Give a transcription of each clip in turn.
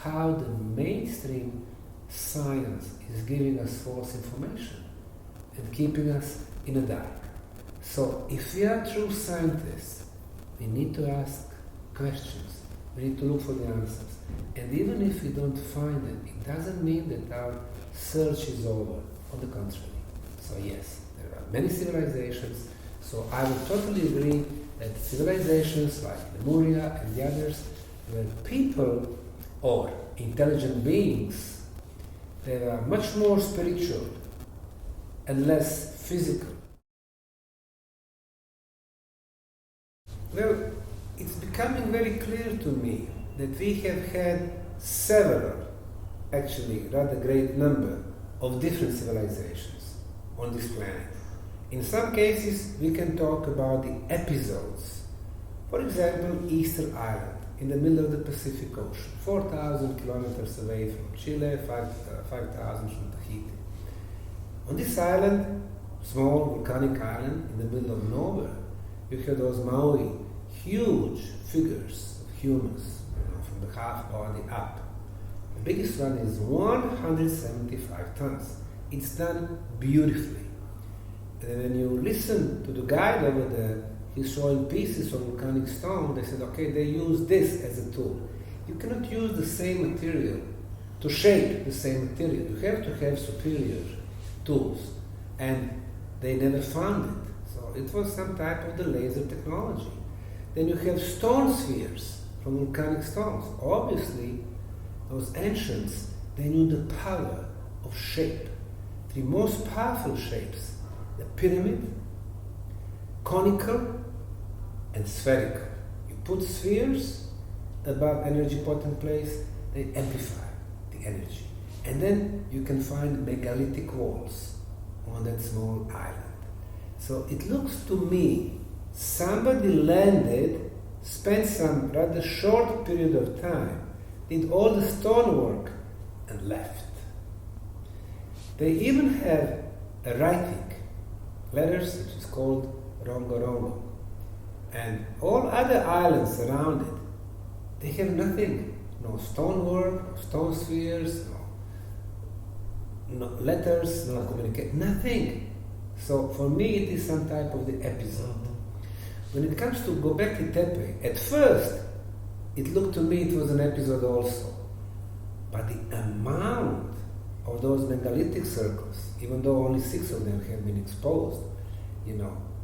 how the mainstream science is giving us false information and keeping us in the dark. So if we are true scientists, we need to ask questions. We need to look for the answers. And even if we don't find them, it doesn't mean that our search is over. On the contrary. So yes, there are many civilizations. So I would totally agree that civilizations like Lemuria and the others were people or intelligent beings that are much more spiritual and less physical. Well, it's becoming very clear to me that we have had several, actually rather great number of different civilizations on this planet. In some cases, we can talk about the episodes. For example, Easter Island in the middle of the Pacific Ocean, 4,000 kilometers away from Chile, 5,000 from Tahiti. On this island, small volcanic island in the middle of nowhere, you have those Maori, huge figures of humans, from the half body up. The biggest one is 175 tons. It's done beautifully. And when you listen to the guide over there, he's showing pieces of volcanic stone. They said, okay, they use this as a tool. You cannot use the same material to shape the same material. You have to have superior tools. And they never found it. So it was some type of the laser technology. Then you have stone spheres from volcanic stones. Obviously, those ancients, they knew the power of shape. The most powerful shapes, the pyramid, conical, and spherical. You put spheres above energy potent place, they amplify the energy. And then you can find megalithic walls on that small island. So it looks to me, somebody landed, spent some rather short period of time, did all the stonework, and left. They even have a writing, letters which is called Rongorongo. And all other islands around it, they have nothing. No stonework, no stone spheres, no letters, no communication, nothing. So for me it is some type of the episode. When it comes to Gobekli Tepe, at first it looked to me it was an episode also. But the amount of those megalithic circles, even though only 6 of them have been exposed,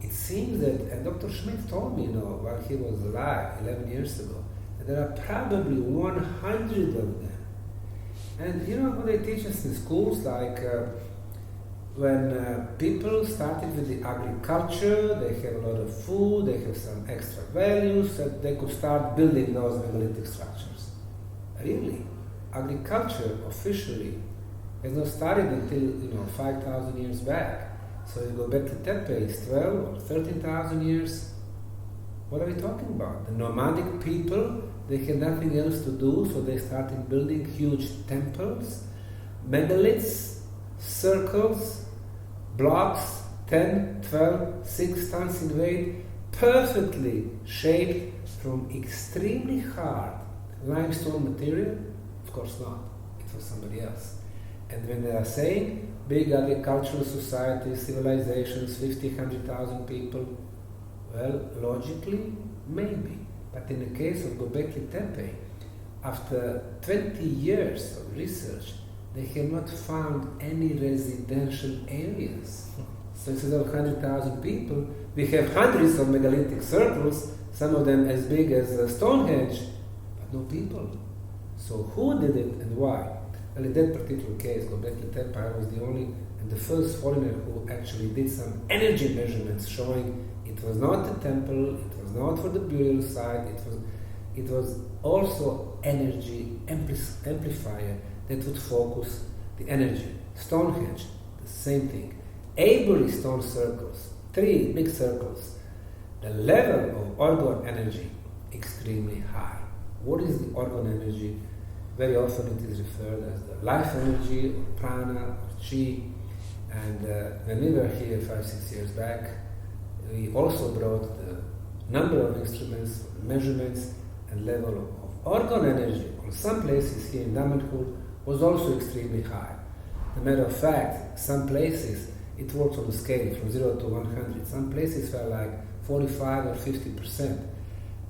it seems that, and Dr. Schmidt told me, while he was alive 11 years ago, that there are probably 100 of them. And what they teach us in schools, like when people started with the agriculture, they have a lot of food, they have some extra values, that they could start building those megalithic structures. Really, agriculture officially has not started until 5,000 years back. So you go back to Tepe, it's 12 or 13,000 years. What are we talking about? The nomadic people, they had nothing else to do, so they started building huge temples, megaliths, circles, blocks, 10, 12, 6 tons in weight, perfectly shaped from extremely hard limestone material? Of course not. It was somebody else. And when they are saying big agricultural societies, civilizations, 50, 100,000 people, well, logically, maybe. But in the case of Gobekli Tepe, after 20 years of research, they have not found any residential areas. So instead of 100,000 people, we have hundreds of megalithic circles, some of them as big as Stonehenge, but no people. So who did it and why? Well, in that particular case, Gobekli Tepe, I was the only and the first foreigner who actually did some energy measurements showing it was not a temple, it was not for the burial site, it was also energy amplifier that would focus the energy. Stonehenge, the same thing. Avery stone circles, 3 big circles. The level of orgone energy, extremely high. What is the orgone energy? Very often it is referred as the life energy, or prana, or chi. And when we were here 5-6 years back, we also brought the number of instruments, measurements, and level of orgone energy on some places here in Damanhur was also extremely high. As a matter of fact, some places it works on a scale from 0 to 100. Some places were like 45 or 50%.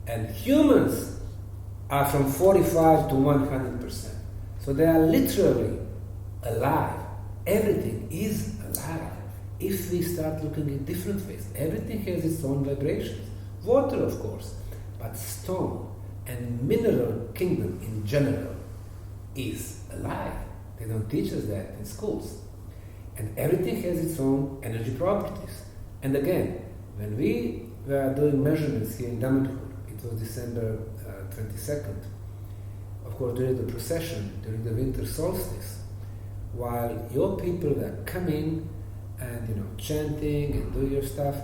And humans are from 45 to 100%. So they are literally alive. Everything is alive. If we start looking at different ways, everything has its own vibrations. Water, of course, but stone and mineral kingdom in general is alive. They don't teach us that in schools. And everything has its own energy properties. And again, when we were doing measurements here in Damanhur, it was December 22nd, of course during the procession, during the winter solstice, while your people were coming and chanting and doing your stuff,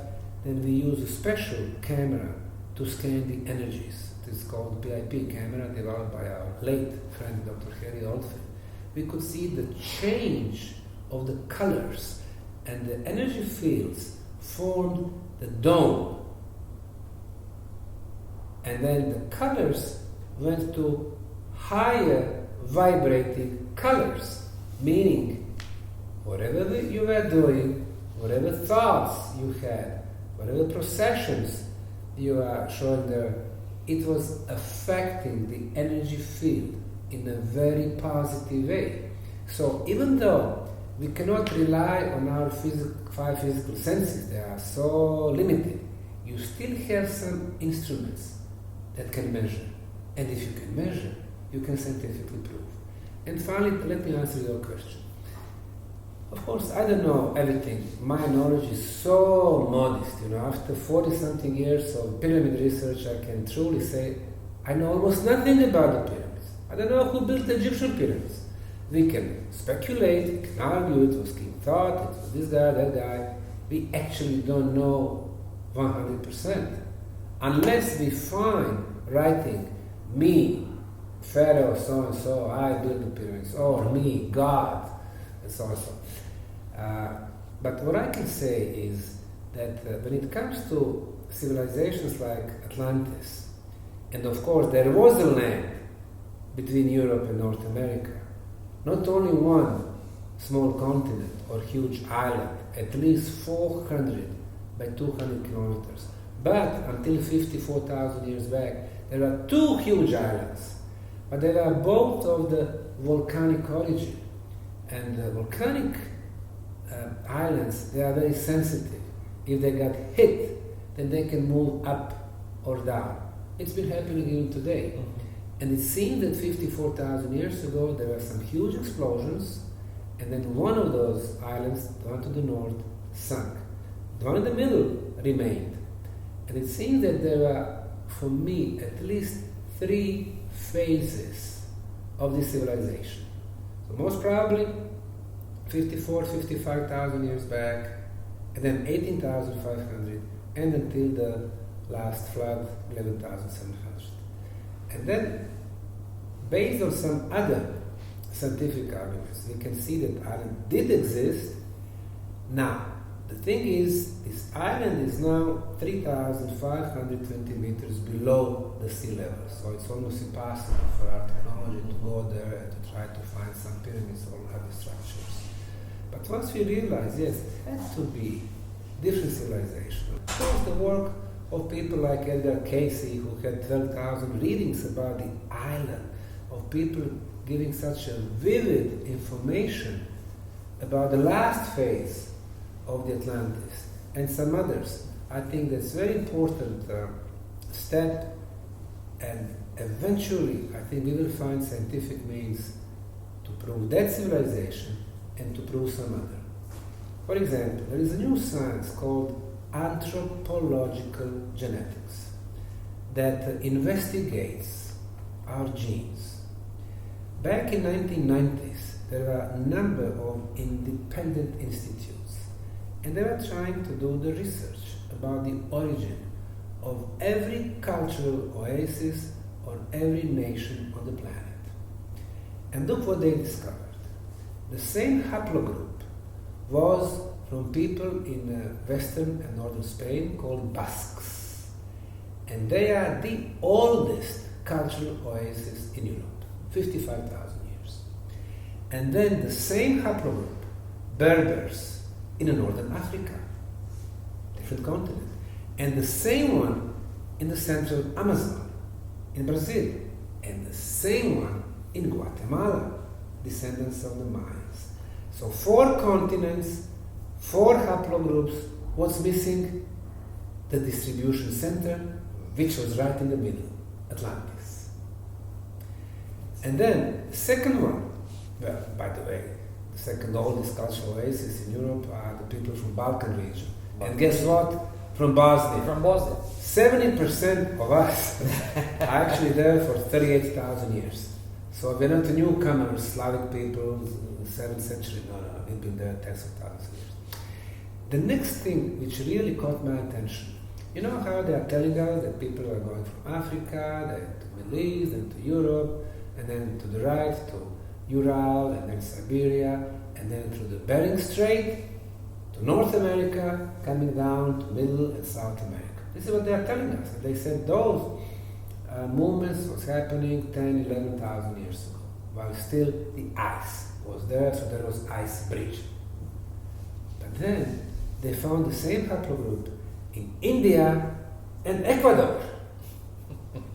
then we use a special camera to scan the energies. It is called PIP camera, developed by our late friend Dr. Harry Oldfield. We could see the change of the colors, and the energy fields formed the dome. And then the colors went to higher vibrating colors, meaning whatever you were doing, whatever thoughts you had, whatever processions you are showing there, it was affecting the energy field in a very positive way. So even though we cannot rely on our five physical senses, they are so limited, you still have some instruments that can measure. And if you can measure, you can scientifically prove. And finally, let me answer your question. Of course, I don't know everything. My knowledge is so modest. After 40-something years of pyramid research, I can truly say I know almost nothing about the pyramids. I don't know who built the Egyptian pyramids. We can speculate, we can argue, it was King Tut, it was this guy, that guy. We actually don't know 100%. Unless we find writing, me, Pharaoh, so-and-so, I built the pyramids, or me, God, and so-and-so. But what I can say is that when it comes to civilizations like Atlantis, and of course there was a land between Europe and North America, not only one small continent or huge island, at least 400 by 200 kilometers. But until 54,000 years back, there were two huge islands, but they were both of the volcanic origin. And the volcanic islands, they are very sensitive. If they get hit, then they can move up or down. It's been happening even today. Mm-hmm. And it seemed that 54,000 years ago, there were some huge explosions, and then one of those islands, the one to the north, sunk. The one in the middle remained. And it seems that there were, for me, at least 3 phases of this civilization. So most probably 55,000 years back, and then 18,500, and until the last flood, 11,700. And then, based on some other scientific arguments, we can see that island did exist. Now, the thing is, this island is now 3,520 meters below the sea level, so it's almost impossible for our technology to go there and to try to find some pyramids or other structures. But once we realize, yes, it has to be different civilization. Of course, the work of people like Edgar Casey, who had 12,000 readings about the island, of people giving such a vivid information about the last phase of the Atlantis, and some others. I think that's a very important step, and eventually I think we will find scientific means to prove that civilization and to prove some other. For example, there is a new science called Anthropological Genetics that investigates our genes. Back in 1990s, there were a number of independent institutes, and they were trying to do the research about the origin of every cultural oasis or every nation on the planet. And look what they discovered. The same haplogroup was from people in western and northern Spain called Basques. And they are the oldest cultural oasis in Europe, 55,000 years. And then the same haplogroup, Berbers, in northern Africa, different continent. And the same one in the central Amazon, in Brazil. And the same one in Guatemala, descendants of the Mayans. So 4 continents, 4 haplogroups. What's missing? The distribution center, which was right in the middle, Atlantis. And then the second one, well, by the way, the second oldest cultural oasis in Europe are the people from Balkan region. And guess what? From Bosnia. From Bosnia. 70% of us are actually there for 38,000 years. So we're not newcomers, Slavic people, 7th century. No, we've been there tens of thousands of years. The next thing which really caught my attention, you know how they are telling us that people are going from Africa, then to Middle East, then to Europe, and then to the right to Ural, and then Siberia, and then through the Bering Strait to North America, coming down to Middle and South America. This is what they are telling us. And they said those movements was happening 10, 11,000 years ago, while still the ice was there, so there was ice bridge. But then they found the same haplogroup in India and Ecuador.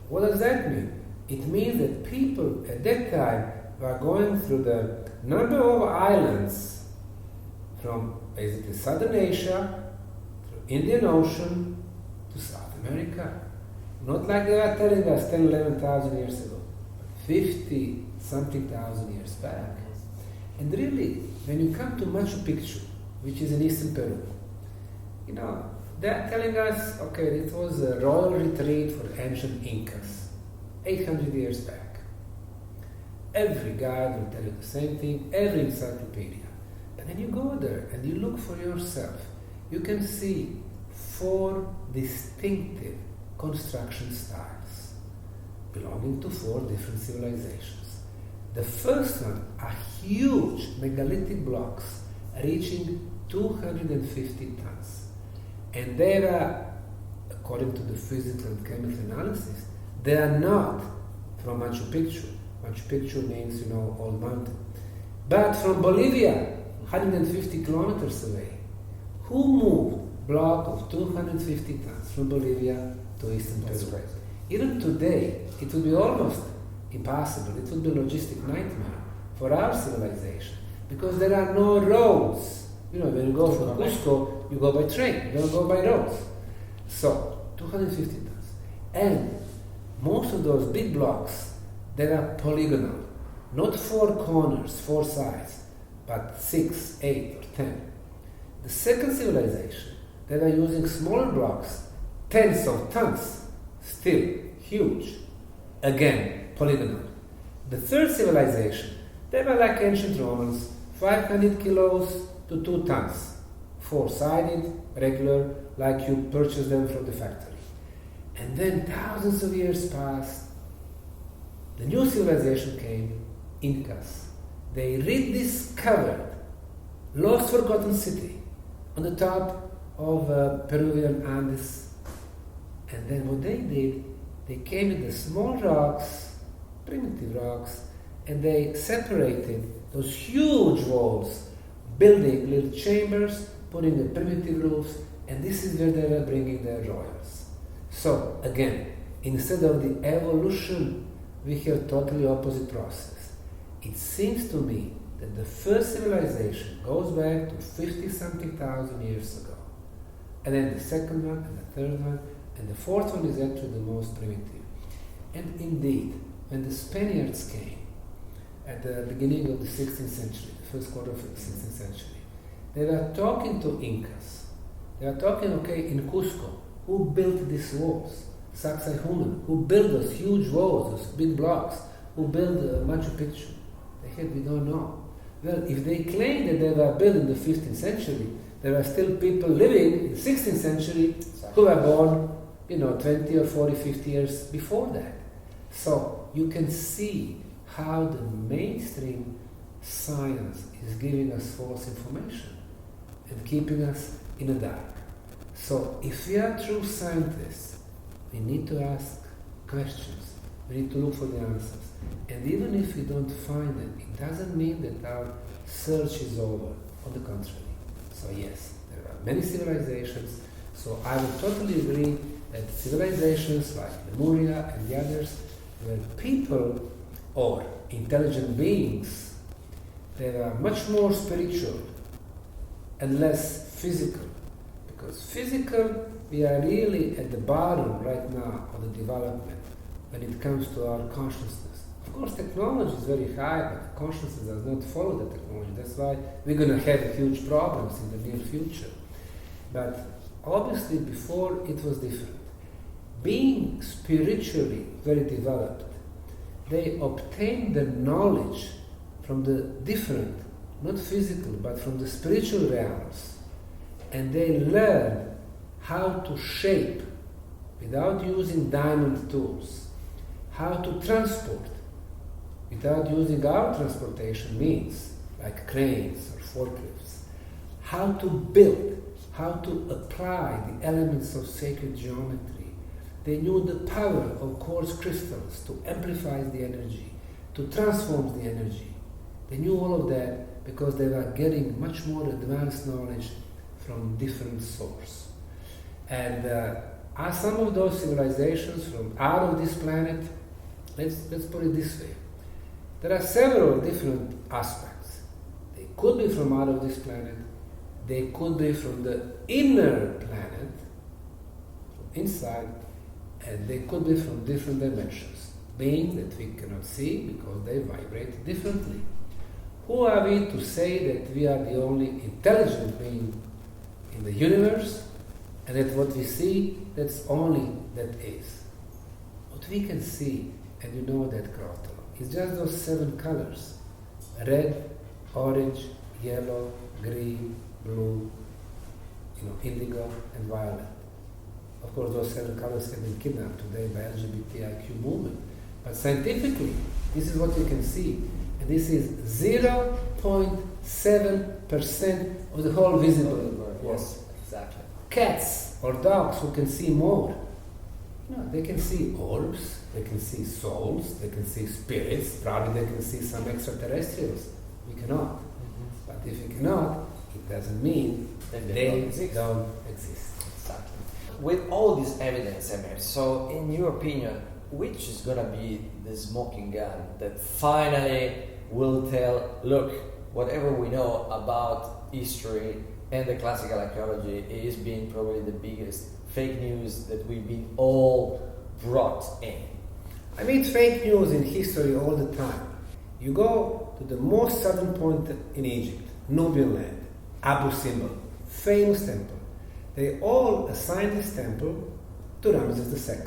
What does that mean? It means that people at that time were going through the number of islands from basically Southern Asia, through Indian Ocean to South America. Not like they were telling us 10, 11,000 years ago, but 50-something thousand years back. And really, when you come to Machu Picchu, which is in eastern Peru, you know, they are telling us, okay, it was a royal retreat for ancient Incas, 800 years back. Every guide will tell you the same thing, every encyclopedia. And then you go there and you look for yourself. You can see 4 distinctive construction styles belonging to 4 different civilizations. The first one are huge megalithic blocks reaching 250 tons. And they are, according to the physical and chemical analysis, they are not from Machu Picchu. Machu Picchu means, you know, old mountain. But from Bolivia, 150 kilometers away. Who moved block of 250 tons from Bolivia to eastern Peru? Even today, it would be almost impossible. It would be a logistic nightmare for our civilization because there are no roads. You know, when you go from Cusco, you go by train. You don't go by roads. So, 250 tons. And most of those big blocks, they are polygonal. Not 4 corners, 4 sides, but 6, 8, or 10. The second civilization, they were using smaller blocks, tens of tons, still huge. Again, polygonal. The third civilization, they were like ancient Romans, 500 kilos to 2 tons, 4-sided, regular, like you purchase them from the factory. And then thousands of years passed. The new civilization came, Incas. They rediscovered lost, forgotten city on the top of Peruvian Andes. And then what they did, they came with the small rocks, primitive rocks, and they separated those huge walls, building little chambers, putting the primitive roofs, and this is where they were bringing their royals. So, again, instead of the evolution, we have totally opposite process. It seems to me that the first civilization goes back to 50-something thousand years ago. And then the second one, and the third one, and the fourth one is actually the most primitive. And indeed, when the Spaniards came at the beginning of the 16th century, the first quarter of the 16th century, they were talking to Incas. They were talking, okay, in Cusco, who built these walls? Sacsayhuaman, who built those huge walls, those big blocks, who built Machu Picchu? They said, we don't know. Well, if they claim that they were built in the 15th century, there are still people living in the 16th century who were born, 20 or 40, 50 years before that. So you can see how the mainstream science is giving us false information and keeping us in the dark. So if we are true scientists, we need to ask questions. We need to look for the answers. And even if we don't find them, it doesn't mean that our search is over. On the contrary. So yes, there are many civilizations. So I would totally agree that civilizations like Lemuria and the others were people or intelligent beings that are much more spiritual and less physical. Because physical, we are really at the bottom right now of the development when it comes to our consciousness. Of course, technology is very high, but consciousness does not follow the technology. That's why we're going to have huge problems in the near future. But obviously, before it was different. Being spiritually very developed, they obtained the knowledge from the different, not physical, but from the spiritual realms. And they learned how to shape, without using diamond tools, how to transport, without using our transportation means, like cranes or forklifts, how to build, how to apply the elements of sacred geometry. They knew the power of quartz crystals to amplify the energy, to transform the energy. They knew all of that because they were getting much more advanced knowledge from different sources. And are some of those civilizations from out of this planet? Let's put it this way. There are several different aspects. They could be from out of this planet. They could be from the inner planet, from inside, and they could be from different dimensions, beings that we cannot see because they vibrate differently. Who are we to say that we are the only intelligent being in the universe, and that what we see, that's only that is? What we can see, and you know that, Grotto, is just those 7 colors: red, orange, yellow, green, blue, indigo, and violet. Of course, those 7 colors have been kidnapped today by LGBTIQ movement. But scientifically, this is what you can see. And this is 0.7% of the whole visible world. Yes, exactly. Cats or dogs who can see more. They can see orbs, they can see souls, they can see spirits, probably they can see some extraterrestrials. We cannot. Mm-hmm. But if we cannot, it doesn't mean that they don't exist. Exactly. With all this evidence, Semir, so in your opinion, which is going to be the smoking gun that finally will tell, look, whatever we know about history and the classical archaeology is being probably the biggest fake news that we've been all brought in? I meet fake news in history all the time. You go to the most southern point in Egypt, Nubian land, Abu Simbel, famous temple. They all assign this temple to Ramses II,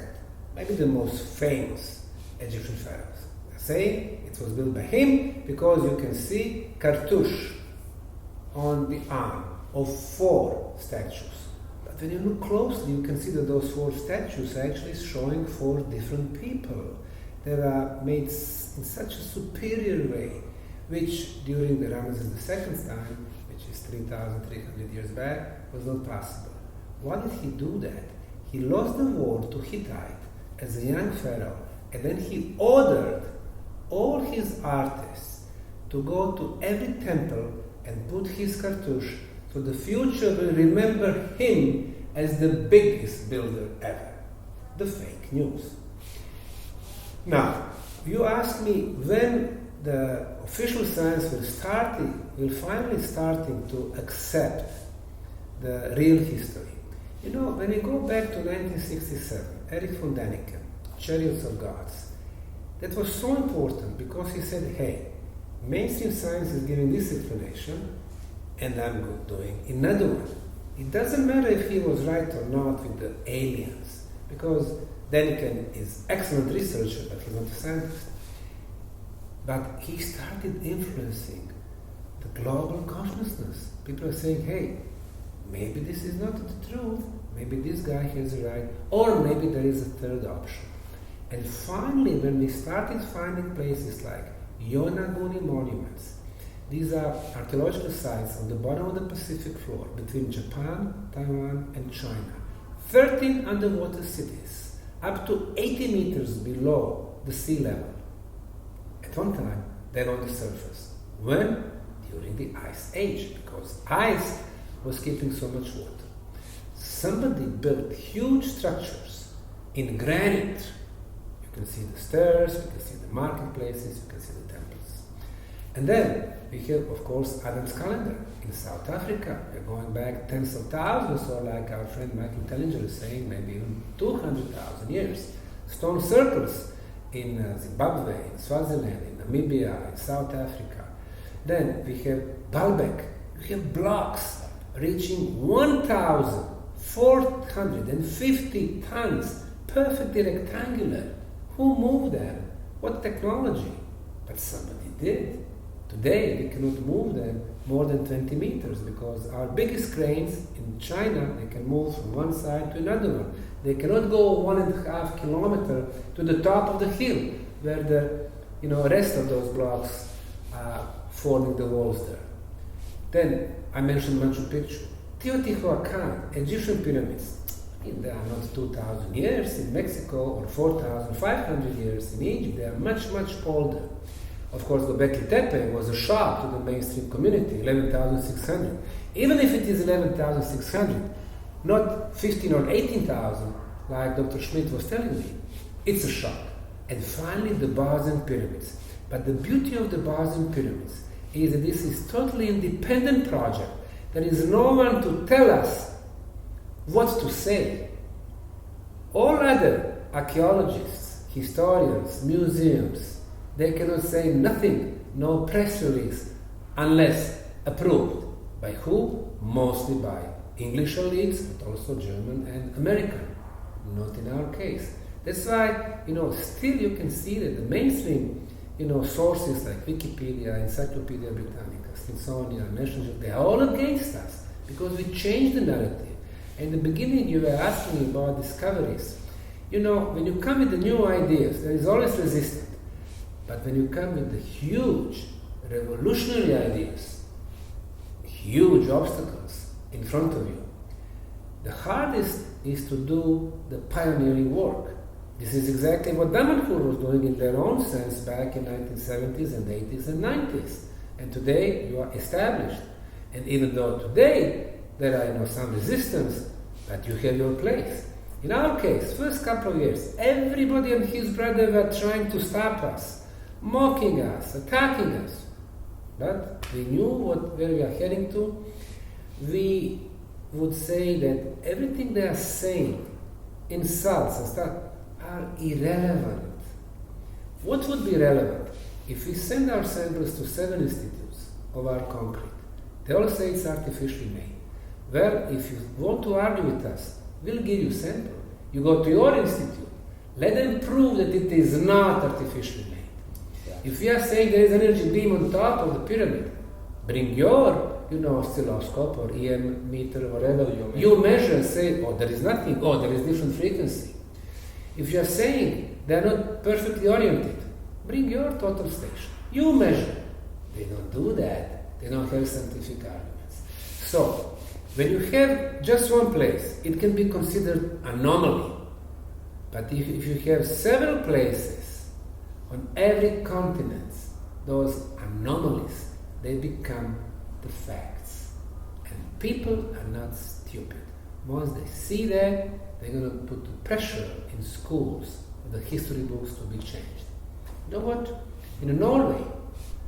maybe the most famous Egyptian pharaohs. They say it was built by him because you can see cartouche on the arm of 4 statues. But when you look closely, you can see that those 4 statues are actually showing 4 different people that are made in such a superior way, which during the Ramses II's time, which is 3,300 years back, was not possible. Why did he do that? He lost the war to Hittite as a young pharaoh, and then he ordered all his artists to go to every temple and put his cartouche so the future will remember him as the biggest builder ever. The fake news. Now, you ask me when the official science will finally starting to accept the real history. When we go back to 1967, Erich von Däniken, Chariots of Gods, that was so important because he said, hey, mainstream science is giving this explanation, and I'm doing another one. It doesn't matter if he was right or not with the aliens, because Däniken is excellent researcher, but he's not a scientist. But he started influencing the global consciousness. People are saying, hey, maybe this is not the truth, maybe this guy has it right, or maybe there is a third option. And finally, when we started finding places like Yonaguni monuments, these are archaeological sites on the bottom of the Pacific floor between Japan, Taiwan, and China. 13 underwater cities, up to 80 meters below the sea level. At one time, they were on the surface. When? During the Ice Age, because ice was keeping so much water. Somebody built huge structures in granite. You can see the stairs, you can see the marketplaces, you can see the temples. And then we have, of course, Adam's calendar in South Africa. We're going back tens of thousands, or like our friend Michael Tellinger is saying, maybe even 200,000 years. Stone circles in Zimbabwe, in Swaziland, in Namibia, in South Africa. Then we have Baalbek. We have blocks reaching 1,450 tons, perfectly rectangular. Who moved them? What technology? But somebody did. Today we cannot move them more than 20 meters because our biggest cranes in China, they can move from one side to another one. They cannot go 1.5 kilometers to the top of the hill where the rest of those blocks are forming the walls there. Then I mentioned Machu Picchu. Teotihuacan, Egyptian pyramids. I mean, they are not 2,000 years in Mexico or 4,500 years in Egypt. They are much, much older. Of course, Gobekli Tepe was a shock to the mainstream community, 11,600. Even if it is 11,600, not 15 or 18,000, like Dr. Schmidt was telling me, it's a shock. And finally, the Bosnian Pyramids. But the beauty of the Bosnian Pyramids is that this is totally independent project. There is no one to tell us what to say. All other archaeologists, historians, museums, they cannot say nothing, no press release, unless approved. By who? Mostly by English elites, but also German and American. Not in our case. That's why, still you can see that the mainstream, sources like Wikipedia, Encyclopedia Britannica, Smithsonian, National Geographic, they are all against us because we changed the narrative. In the beginning, you were asking me about discoveries. When you come with the new ideas, there is always resistance. But when you come with the huge, revolutionary ideas, huge obstacles in front of you, the hardest is to do the pioneering work. This is exactly what Damanhur was doing in their own sense back in 1970s and 80s and 90s. And today you are established. And even though today there are some resistance, but you have your place. In our case, first couple of years, everybody and his brother were trying to stop us, mocking us, attacking us. But we knew where we are heading to. We would say that everything they are saying, insults and stuff, are irrelevant. What would be relevant if we send our samples to 7 institutes of our concrete? They all say it's artificially made. Well, if you want to argue with us, we'll give you sample. You go to your institute. Let them prove that it is not artificially made. Yeah. If we are saying there is an energy beam on top of the pyramid, bring your oscilloscope or EM meter or whatever. You measure and say, there is nothing. There is different frequency. If you are saying they are not perfectly oriented, bring your total station. You measure. They don't do that. They don't have scientific arguments. So, when you have just one place, it can be considered anomaly. But if you have several places on every continent, those anomalies, they become the facts. And people are not stupid. Once they see that, they're going to put the pressure in schools for the history books to be changed. You know what? In Norway,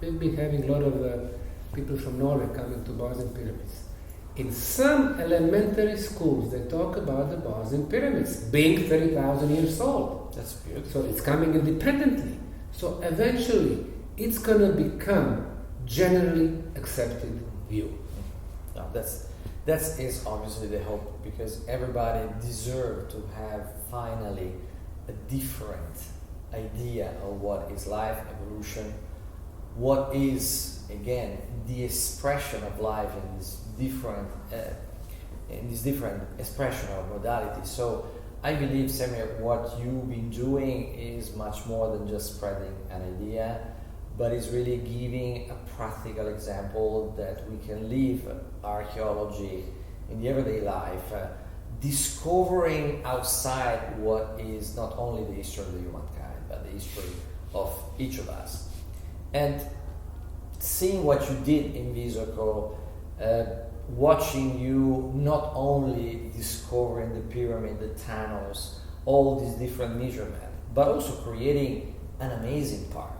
we've been having a lot of people from Norway coming to Bosnian Pyramids. In some elementary schools, they talk about the Bosnian Pyramids being 30,000 years old. That's beautiful. So it's coming independently. So eventually, it's going to become generally accepted view. No, that is obviously the hope, because everybody deserves to have finally a different idea of what is life, evolution, what is, again, the expression of life in this different expression of modalities. So I believe, Semir, what you've been doing is much more than just spreading an idea, but it's really giving a practical example that we can live archaeology in the everyday life, discovering outside what is not only the history of the humankind, but the history of each of us. And seeing what you did in Visoko, watching you not only discovering the pyramid, the tunnels, all these different measurements, but also creating an amazing park.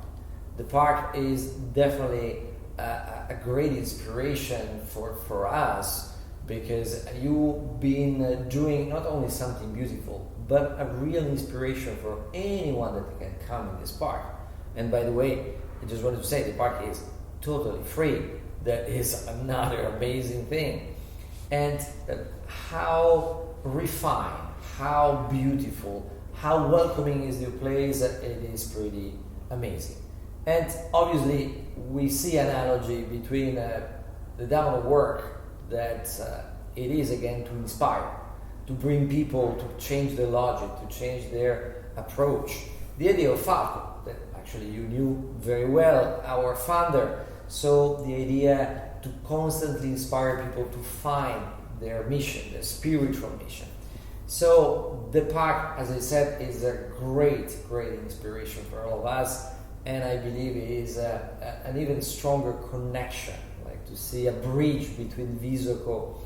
The park is definitely a great inspiration for us, because you've been doing not only something beautiful, but a real inspiration for anyone that can come in this park. And by the way, I just wanted to say the park is totally free. That is another amazing thing. And how refined, how beautiful, how welcoming is the place, it is pretty amazing. And obviously we see analogy between the Damanhur work that it is again to inspire, to bring people to change their logic, to change their approach. The idea of Falco, that actually you knew very well, our founder, so the idea to constantly inspire people to find their mission, their spiritual mission. So the park, as I said, is a great inspiration for all of us, and I believe it is an even stronger connection, like to see a bridge between Visoko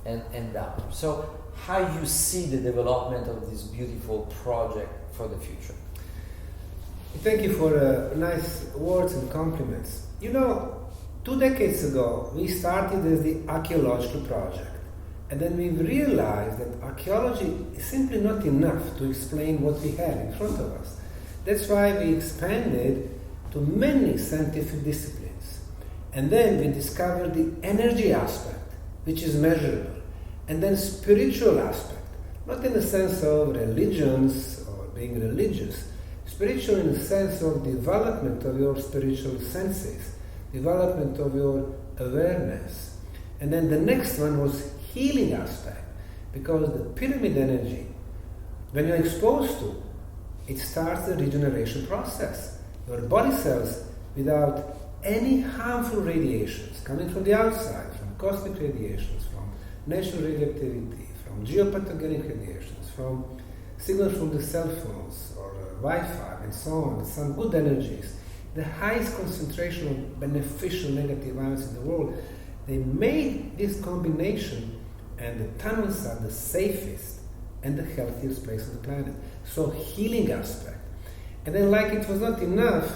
and Damanhur. So how you see the development of this beautiful project for the future? Thank you for nice words and compliments. 2 decades ago, we started as the archaeological project, and then we realized that archaeology is simply not enough to explain what we have in front of us. That's why we expanded to many scientific disciplines. And then we discovered the energy aspect, which is measurable, and then spiritual aspect, not in the sense of religions or being religious, spiritual in the sense of development of your spiritual senses, development of your awareness. And then the next one was healing aspect, because the pyramid energy, when you're exposed to, it starts the regeneration process. Your body cells, without any harmful radiations coming from the outside, from cosmic radiations, from natural radioactivity, from geopathogenic radiations, from signals from the cell phones or Wi-Fi and so on, some good energies, the highest concentration of beneficial negative ions in the world, they made this combination, and the tunnels are the safest and the healthiest place on the planet. So healing aspect. And then, like it was not enough,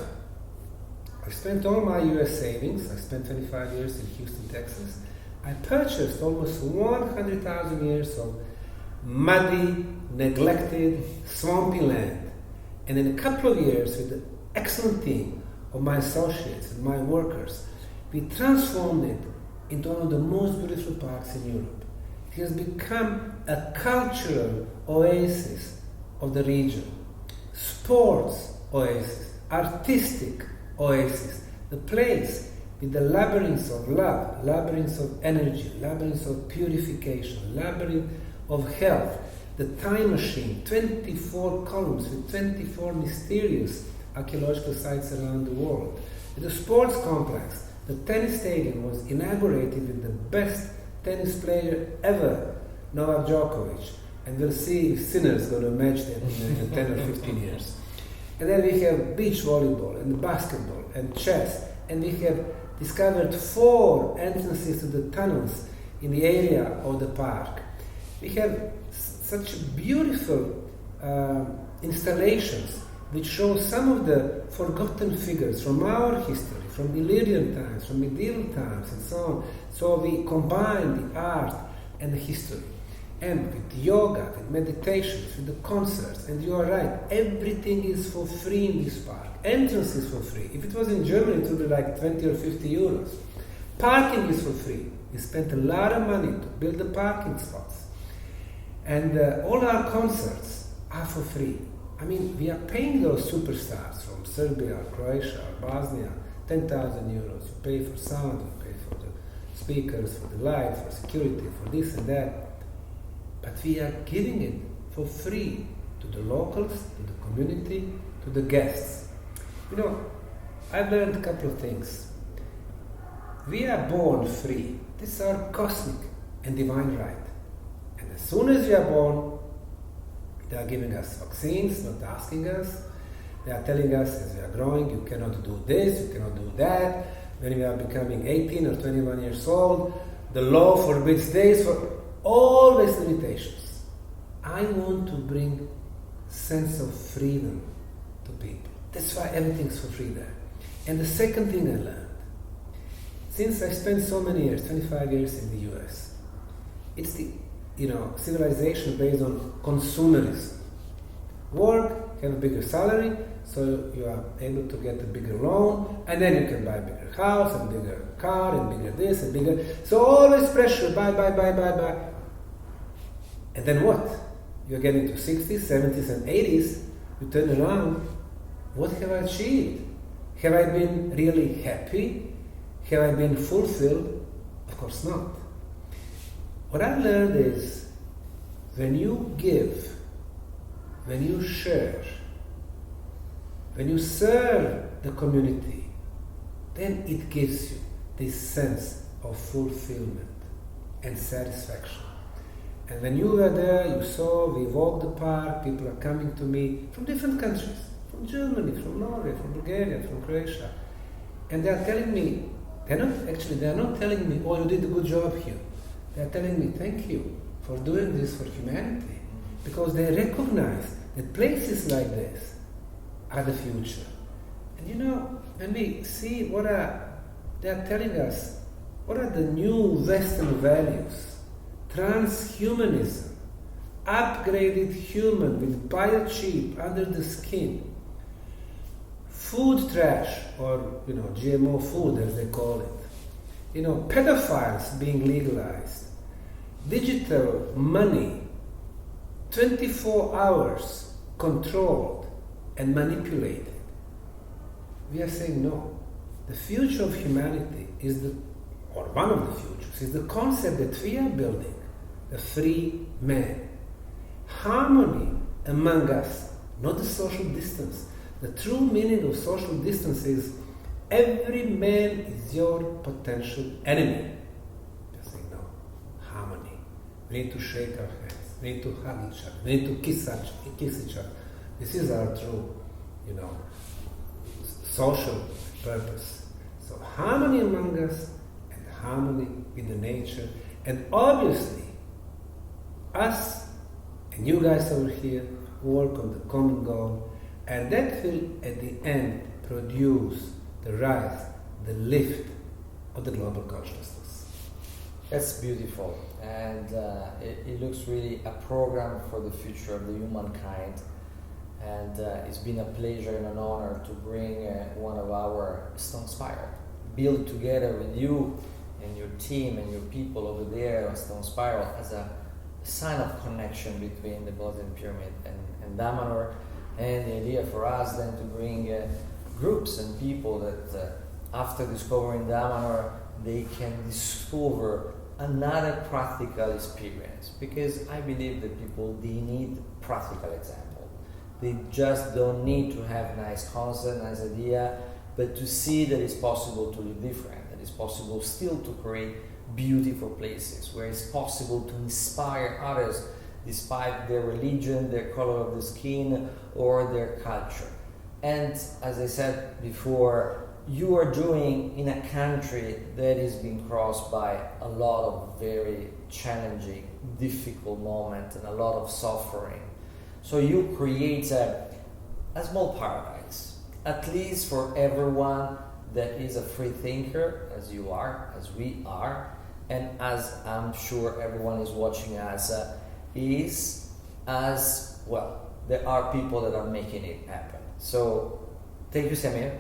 I spent all my US savings, I spent 25 years in Houston, Texas. I purchased almost 100,000 years of muddy, neglected, swampy land. And in a couple of years, with the excellent team of my associates and my workers, we transformed it into one of the most beautiful parks in Europe. It has become a cultural oasis of the region, sports oasis, artistic oasis, the place with the labyrinths of love, labyrinths of energy, labyrinths of purification, labyrinth of health, the time machine, 24 columns with 24 mysterious archaeological sites around the world. The sports complex, the tennis stadium was inaugurated with the best tennis player ever, Novak Djokovic, and we'll see if Sinner's going to match them in 10 or 15 years. And then we have beach volleyball and basketball and chess, and we have discovered 4 entrances to the tunnels in the area of the park. We have such beautiful installations which show some of the forgotten figures from our history, from Illyrian times, from medieval times, and so on. So we combine the art and the history. And with yoga, with meditations, with the concerts, and you are right, everything is for free in this park. Entrance is for free. If it was in Germany, it would be like 20 or 50 euros. Parking is for free. We spent a lot of money to build the parking spots. And all our concerts are for free. I mean, we are paying those superstars from Serbia, Croatia, Bosnia, 10,000 euros. You pay for sound, you pay for the speakers, for the lights, for security, for this and that. But we are giving it for free to the locals, to the community, to the guests. I've learned a couple of things. We are born free. This is our cosmic and divine right. And as soon as we are born, they are giving us vaccines, not asking us. They are telling us as we are growing, you cannot do this, you cannot do that. When we are becoming 18 or 21 years old, the law forbids this, for always limitations. I want to bring sense of freedom to people. That's why everything's for free there. And the second thing I learned, since I spent so many years, 25 years in the US, it's the civilization based on consumerism. Work, have a bigger salary, so you are able to get a bigger loan, and then you can buy a bigger house, and bigger car, and bigger this, and bigger... So always pressure, buy. And then what? You're getting to 60s, 70s, and 80s, you turn around, what have I achieved? Have I been really happy? Have I been fulfilled? Of course not. What I learned is, when you give, when you share, when you serve the community, then it gives you this sense of fulfillment and satisfaction. And when you were there, you saw, we walked the park, people are coming to me from different countries, from Germany, from Norway, from Bulgaria, from Croatia. And they are telling me, they are not telling me, oh, you did a good job here. They are telling me, thank you for doing this for humanity. Because they recognize that places like this are the future. And when we see they are telling us, what are the new Western values? Transhumanism, upgraded human with biochip under the skin, food trash, or GMO food as they call it, pedophiles being legalized, digital money, 24 hours controlled and manipulated. We are saying no. The future of humanity or one of the futures, is the concept that we are building, the free man. Harmony among us, not the social distance. The true meaning of social distance is every man is your potential enemy. You're saying no. Harmony. We need to shake our hands. We need to hug each other. We need to kiss each other. This is our true, social purpose. So harmony among us and harmony with the nature. And obviously, us and you guys over here work on the common goal, and that will at the end produce the rise, the lift of the global consciousness. That's beautiful, and it looks really a program for the future of the humankind. And it's been a pleasure and an honor to bring one of our Stone Spiral, build together with you and your team and your people over there on Stone Spiral as a sign of connection between the Bosnian Pyramid and Damanhur, and the idea for us then to bring groups and people that after discovering Damanhur they can discover another practical experience, because I believe that people, they need practical example. They just don't need to have nice concept, nice idea, but to see that it's possible to live different, that it's possible still to create beautiful places, where it's possible to inspire others despite their religion, their color of the skin, or their culture. And as I said before, you are doing in a country that is being crossed by a lot of very challenging, difficult moments and a lot of suffering. So you create a small paradise, at least for everyone that is a free thinker, as you are, as we are, and as I'm sure everyone is watching us is as well. There are people that are making it happen. So thank you, Semir.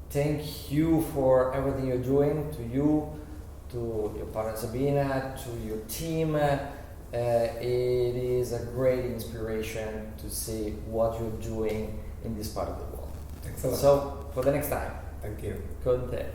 Thank you for everything you're doing, to you, to your partner Sabina, to your team. It is a great inspiration to see what you're doing in this part of the world. Thanks a lot. So for the next time. Thank you. Conte.